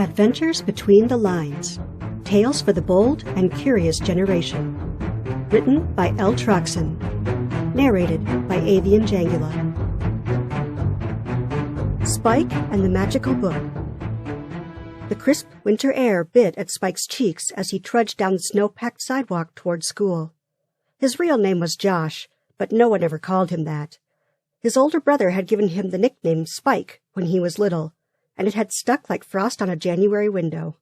Adventures Between the Lines. Tales for the Bold and Curious Generation. Written by Troxen. Narrated by Avian Jangula. Spike and the Magical Book. The crisp winter air bit at Spike's cheeks as he trudged down the snow-packed sidewalk toward school. His real name was Josh, but no one ever called him that. His older brother had given him the nickname Spike when he was little, and it had stuck like frost on a January window.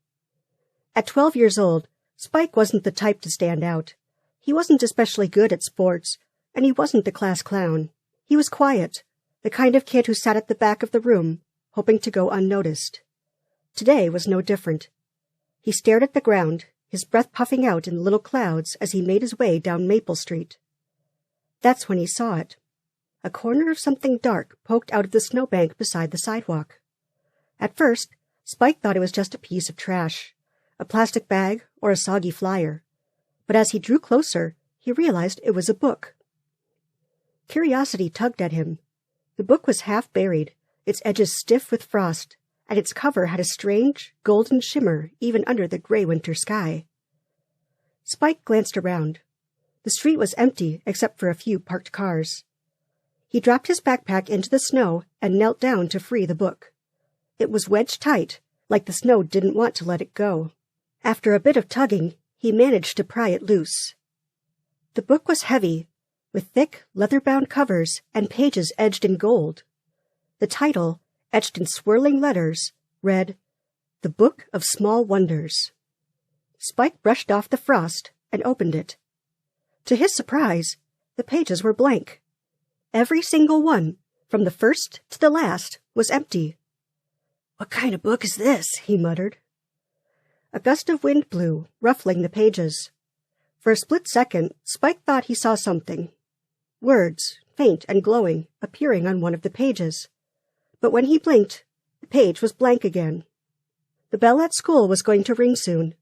At 12 years old, Spike wasn't the type to stand out. He wasn't especially good at sports, and he wasn't the class clown. He was quiet, the kind of kid who sat at the back of the room, hoping to go unnoticed. Today was no different. He stared at the ground, his breath puffing out in little clouds as he made his way down Maple Street. That's when he saw it. A corner of something dark poked out of the snowbank beside the sidewalk. At first, Spike thought it was just a piece of trash, a plastic bag or a soggy flyer. But as he drew closer, he realized it was a book. Curiosity tugged at him. The book was half buried, its edges stiff with frost, and its cover had a strange, golden shimmer even under the gray winter sky. Spike glanced around. The street was empty except for a few parked cars. He dropped his backpack into the snow and knelt down to free the book. It was wedged tight, like the snow didn't want to let it go. After a bit of tugging, he managed to pry it loose. The book was heavy, with thick, leather-bound covers and pages edged in gold. The title, etched in swirling letters, read, "The Book of Small Wonders." Spike brushed off the frost and opened it. To his surprise, the pages were blank. Every single one, from the first to the last, was empty. "What kind of book is this?" he muttered. A gust of wind blew, ruffling the pages. For a split second, Spike thought he saw something. Words, faint and glowing, appearing on one of the pages. But when he blinked, the page was blank again. The bell at school was going to ring soon.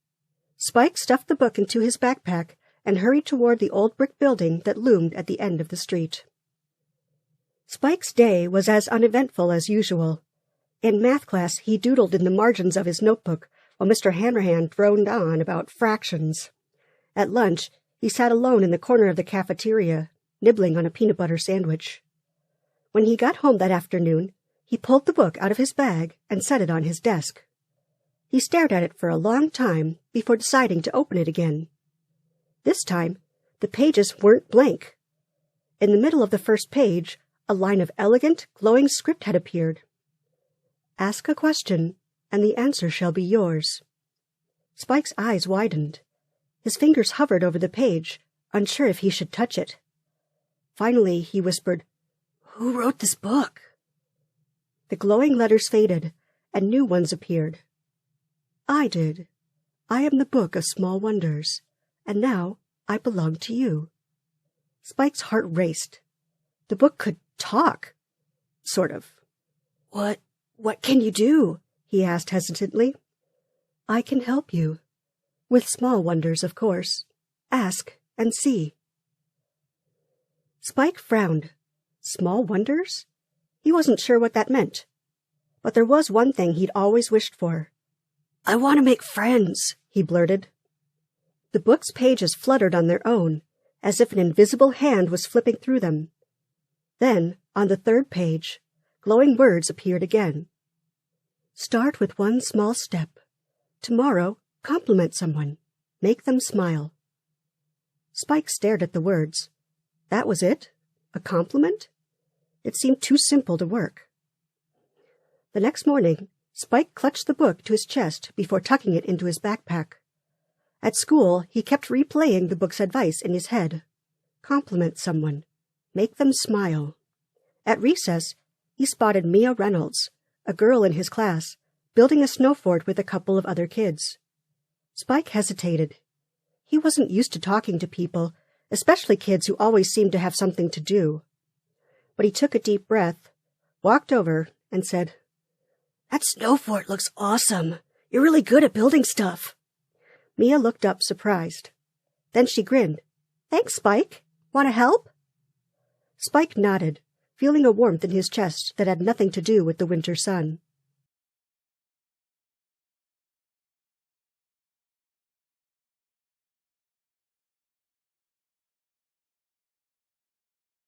Spike stuffed the book into his backpack and hurried toward the old brick building that loomed at the end of the street. Spike's day was as uneventful as usual. In math class, he doodled in the margins of his notebook while Mr. Hanrahan droned on about fractions. At lunch, he sat alone in the corner of the cafeteria, nibbling on a peanut butter sandwich. When he got home that afternoon, he pulled the book out of his bag and set it on his desk. He stared at it for a long time before deciding to open it again. This time, the pages weren't blank. In the middle of the first page, a line of elegant, glowing script had appeared. "Ask a question, and the answer shall be yours." Spike's eyes widened. His fingers hovered over the page, unsure if he should touch it. Finally, he whispered, "Who wrote this book?" The glowing letters faded, and new ones appeared. "I did. I am the Book of Small Wonders, and now I belong to you." Spike's heart raced. The book could talk. Sort of. What can you do?" he asked hesitantly. "I can help you. With small wonders, of course. Ask and see." Spike frowned. Small wonders? He wasn't sure what that meant. But there was one thing he'd always wished for. "I want to make friends," he blurted. The book's pages fluttered on their own, as if an invisible hand was flipping through them. Then, on the third page, glowing words appeared again. "Start with one small step. Tomorrow, compliment someone. Make them smile." Spike stared at the words. That was it? A compliment? It seemed too simple to work. The next morning, Spike clutched the book to his chest before tucking it into his backpack. At school, he kept replaying the book's advice in his head. Compliment someone. Make them smile. At recess, he spotted Mia Reynolds, a girl in his class, building a snow fort with a couple of other kids. Spike hesitated. He wasn't used to talking to people, especially kids who always seemed to have something to do. But he took a deep breath, walked over, and said, "That snow fort looks awesome. You're really good at building stuff." Mia looked up, surprised. Then she grinned. "Thanks, Spike. Want to help?" Spike nodded, feeling a warmth in his chest that had nothing to do with the winter sun.